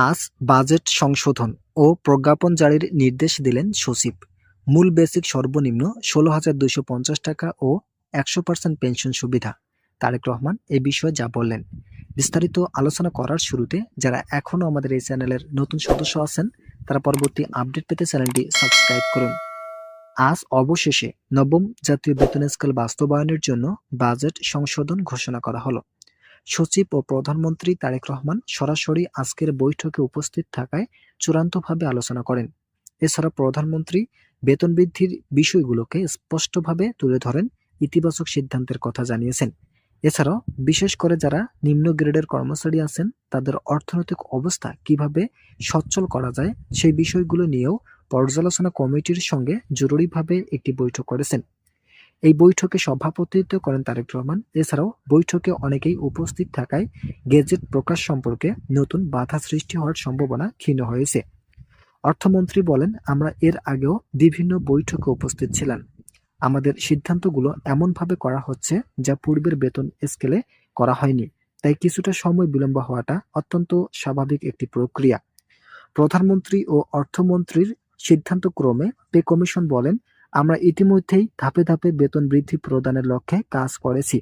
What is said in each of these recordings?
আজ বাজেট সংশোধন ও প্রজ্ঞাপন জারির নির্দেশ দিলেন সচিব। মূল বেসিক সর্বনিম্ন ১৬,২৫০ টাকা ও ১০০% পেনশন সুবিধা। তারেক রহমান এ বিষয়ে যা বললেন, বিস্তারিত আলোচনা করার শুরুতে যারা এখনও আমাদের এই চ্যানেলের নতুন সদস্য আছেন তারা পরবর্তী আপডেট পেতে চ্যানেলটি সাবস্ক্রাইব করুন। আজ অবশেষে নবম জাতীয় বেতন স্কেল বাস্তবায়নের জন্য বাজেট সংশোধন ঘোষণা করা হলো। সচিব ও প্রধানমন্ত্রী তারেক রহমান সরাসরি আজকের বৈঠকে উপস্থিত থাকায় চূড়ান্তভাবে আলোচনা করেন। এছাড়া প্রধানমন্ত্রী বেতন বৃদ্ধির বিষয়গুলোকে স্পষ্টভাবে তুলে ধরেন, ইতিবাচক সিদ্ধান্তের কথা জানিয়েছেন। এছাড়াও বিশেষ করে যারা নিম্ন গ্রেডের কর্মচারী আছেন তাদের অর্থনৈতিক অবস্থা কিভাবে সচ্ছল করা যায় সেই বিষয়গুলো নিয়েও পর্যালোচনা কমিটির সঙ্গে জরুরিভাবে একটি বৈঠক করেছেন। এই বৈঠকে সভাপতিত্ব করেন তারেক রহমান। এছাড়াও বৈঠকে অনেকেই উপস্থিত থাকায় গেজেট প্রকাশ সম্পর্কে নতুন বাধা সৃষ্টি হওয়ার সম্ভাবনা ক্ষীণ হয়েছে। অর্থমন্ত্রী বলেন, আমরা এর আগেও বিভিন্ন বৈঠকে উপস্থিত ছিলাম। আমাদের সিদ্ধান্তগুলো এমনভাবে করা হচ্ছে যা পূর্বের বেতন স্কেলে করা হয়নি, তাই কিছুটা সময় বিলম্ব হওয়াটা অত্যন্ত স্বাভাবিক একটি প্রক্রিয়া। প্রধানমন্ত্রী ও অর্থমন্ত্রীর সিদ্ধান্তক্রমে পে কমিশন বলেন, আমরা ইতিমধ্যেই ধাপে ধাপে বেতন বৃদ্ধি প্রদানের লক্ষ্যে কাজ করেছি।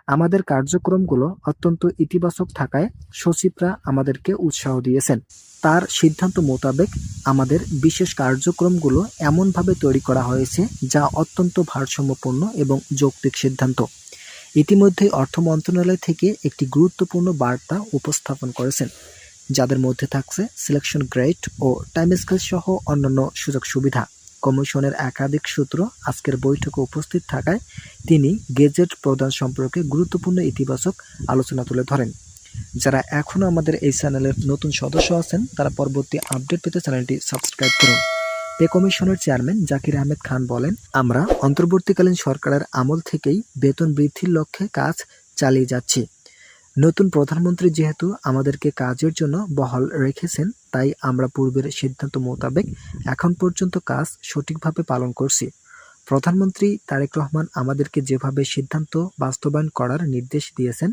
আমাদের কার্যক্রমগুলো অত্যন্ত ইতিবাচক থাকায় সচিবরা আমাদেরকে উৎসাহ দিয়েছেন। তার সিদ্ধান্ত মোতাবেক আমাদের বিশেষ কার্যক্রমগুলো এমনভাবে তৈরি করা হয়েছে যা অত্যন্ত ভারসাম্যপূর্ণ এবং যৌক্তিক সিদ্ধান্ত। ইতিমধ্যেই অর্থ মন্ত্রণালয় থেকে একটি গুরুত্বপূর্ণ বার্তা উপস্থাপন করেছেন, যাদের মধ্যে থাকছে সিলেকশন গ্রেড ও টাইম স্কেল সহ অন্যান্য সুযোগ সুবিধা। কমিশনের একাধিক সূত্র আজকের বৈঠকে উপস্থিত থাকায় তিনি গেজেট প্রদান সম্পর্কে গুরুত্বপূর্ণ ইতিবাচক আলোচনা তুলে ধরেন। যারা এখনও আমাদের এই চ্যানেলের নতুন সদস্য আছেন তারা পরবর্তী আপডেট পেতে চ্যানেলটি সাবস্ক্রাইব করুন। পে কমিশনের চেয়ারম্যান জাকির আহমেদ খান বলেন, আমরা অন্তর্বর্তীকালীন সরকারের আমল থেকেই বেতন বৃদ্ধির লক্ষ্যে কাজ চালিয়ে যাচ্ছি। নতুন প্রধানমন্ত্রী যেহেতু আমাদেরকে কাজের জন্য বহাল রেখেছেন, তাই আমরা পূর্বের সিদ্ধান্ত মোতাবেক এখন পর্যন্ত কাজ সঠিকভাবে পালন করছি। প্রধানমন্ত্রী তারেক রহমান আমাদেরকে যেভাবে সিদ্ধান্ত বাস্তবায়ন করার নির্দেশ দিয়েছেন,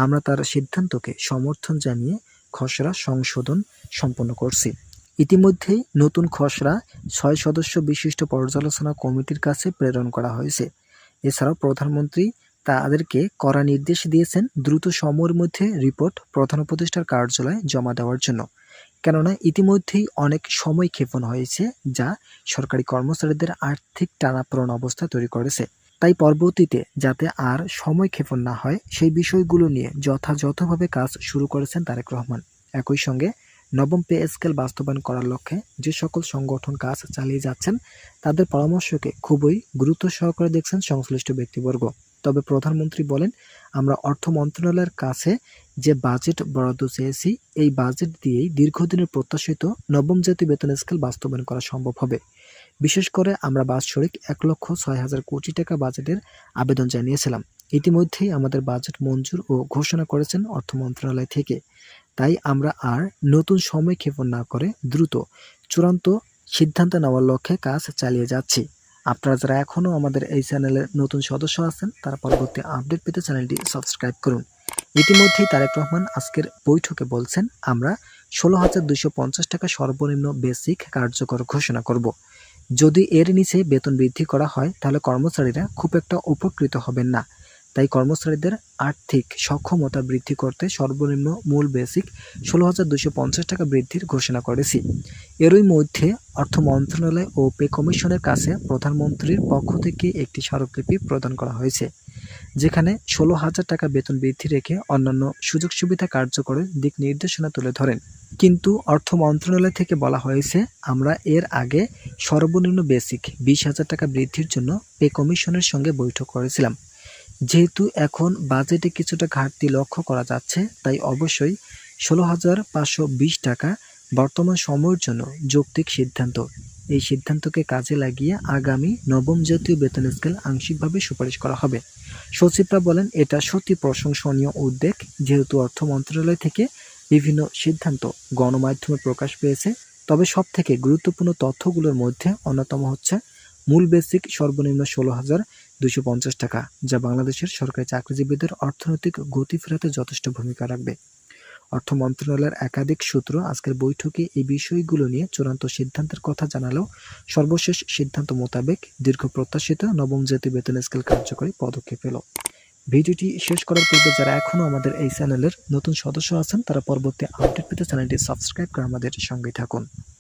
আমরা তার সিদ্ধান্তকে সমর্থন জানিয়ে খসড়া সংশোধন সম্পন্ন করছি। ইতিমধ্যেই নতুন খসড়া ৬ সদস্য বিশিষ্ট পর্যালোচনা কমিটির কাছে প্রেরণ করা হয়েছে। এছাড়াও প্রধানমন্ত্রী তাদেরকে কড়া নির্দেশ দিয়েছেন দ্রুত সময়ের মধ্যে রিপোর্ট প্রধান উপদেষ্টার কার্যালয়ে জমা দেওয়ার জন্য, কেননা ইতিমধ্যেই অনেক সময় ক্ষেপণ হয়েছে যা সরকারি কর্মচারীদের আর্থিক টানাপোড়েন অবস্থা তৈরি করেছে। তাই পরবর্তীতে যাতে আর সময় ক্ষেপণ না হয় সেই বিষয়গুলো নিয়ে যথাযথভাবে কাজ শুরু করেছেন তারেক রহমান। একই সঙ্গে নবম পে স্কেল বাস্তবায়ন করার লক্ষ্যে যে সকল সংগঠন কাজ চালিয়ে যাচ্ছেন তাদের পরামর্শকে খুবই গুরুত্ব সহকারে দেখছেন সংশ্লিষ্ট ব্যক্তিবর্গ। তবে প্রধানমন্ত্রী বলেন, আমরা অর্থ মন্ত্রণালয়ের কাছে যে বাজেট বরাদ্দ চেয়েছি এই বাজেট দিয়েই দীর্ঘদিনের প্রত্যাশিত নবম জাতীয় বেতন স্কেল বাস্তবায়ন করা সম্ভব হবে। বিশেষ করে আমরা বাৎসরিক ১,৬০,০০০ কোটি টাকা বাজেটের আবেদন জানিয়েছিলাম। ইতিমধ্যেই আমাদের বাজেট মঞ্জুর ও ঘোষণা করেছেন অর্থ মন্ত্রণালয় থেকে। তাই আমরা আর নতুন সময় ক্ষেপণ না করে দ্রুত চূড়ান্ত সিদ্ধান্ত নেওয়ার লক্ষ্যে কাজ চালিয়ে যাচ্ছি। আপনারা যারা এখনও আমাদের এই চ্যানেলের নতুন সদস্য আছেন তারা পরবর্তী আপডেট পেতে চ্যানেলটি সাবস্ক্রাইব করুন। ইতিমধ্যেই তারেক রহমান আজকের বৈঠকে বলছেন, আমরা ১৬,২৫০ টাকা সর্বনিম্ন বেসিক কার্যকর ঘোষণা করব। যদি এর নিচে বেতন বৃদ্ধি করা হয় তাহলে কর্মচারীরা খুব একটা উপকৃত হবেন না। তাই কর্মচারীদের আর্থিক সক্ষমতা বৃদ্ধি করতে সর্বনিম্ন মূল বেসিক ১৬,২৫০ টাকা বৃদ্ধির ঘোষণা করেছি। এরই মধ্যে অর্থ মন্ত্রণালয় ও পে কমিশনের কাছে প্রধানমন্ত্রীর পক্ষ থেকে একটি স্মারকলিপি প্রদান করা হয়েছে, যেখানে ১৬,০০০ টাকা বেতন বৃদ্ধি রেখে অন্যান্য সুযোগ সুবিধা কার্যকরের দিক নির্দেশনা তুলে ধরেন। কিন্তু অর্থ মন্ত্রণালয় থেকে বলা হয়েছে, আমরা এর আগে সর্বনিম্ন বেসিক ২০,০০০ টাকা বৃদ্ধির জন্য পে কমিশনের সঙ্গে বৈঠক করেছিলাম। যেহেতু এখন বাজেটে কিছুটা ঘাটতি লক্ষ্য করা যাচ্ছে, তাই অবশ্যই ১৬,৫২০ টাকা বর্তমান সময়ের জন্য যৌক্তিক সিদ্ধান্ত। এই সিদ্ধান্তকে কাজে লাগিয়ে আগামী নবম জাতীয় বেতন স্কেল আংশিকভাবে সুপারিশ করা হবে। সচিবরা বলেন, এটা সত্যি প্রশংসনীয় উদ্যোগ। যেহেতু অর্থ মন্ত্রণালয় থেকে বিভিন্ন সিদ্ধান্ত গণমাধ্যমে প্রকাশ পেয়েছে, তবে সবথেকে গুরুত্বপূর্ণ তথ্যগুলোর মধ্যে অন্যতম হচ্ছে মূল বেসিক সর্বনিম্ন ১৬,২৫০ টাকা, যা বাংলাদেশের সরকারি চাকরিজীবীদের অর্থনৈতিক গতি ফেরাতে যথেষ্ট ভূমিকা রাখবে। অর্থ মন্ত্রণালয়ের একাধিক সূত্র আজকের বৈঠকে এই বিষয়গুলো নিয়ে চূড়ান্ত সিদ্ধান্তের কথা জানালেও সর্বশেষ সিদ্ধান্ত মোতাবেক দীর্ঘ প্রত্যাশিত নবম জাতীয় বেতন স্কেল কার্যকরী পদক্ষেপ এলো। ভিডিওটি শেষ করার পূর্বে যারা এখনও আমাদের এই চ্যানেলের নতুন সদস্য আছেন তারা পরবর্তী আপডেট পেতে চ্যানেলটি সাবস্ক্রাইব করে আমাদের সঙ্গেই থাকুন।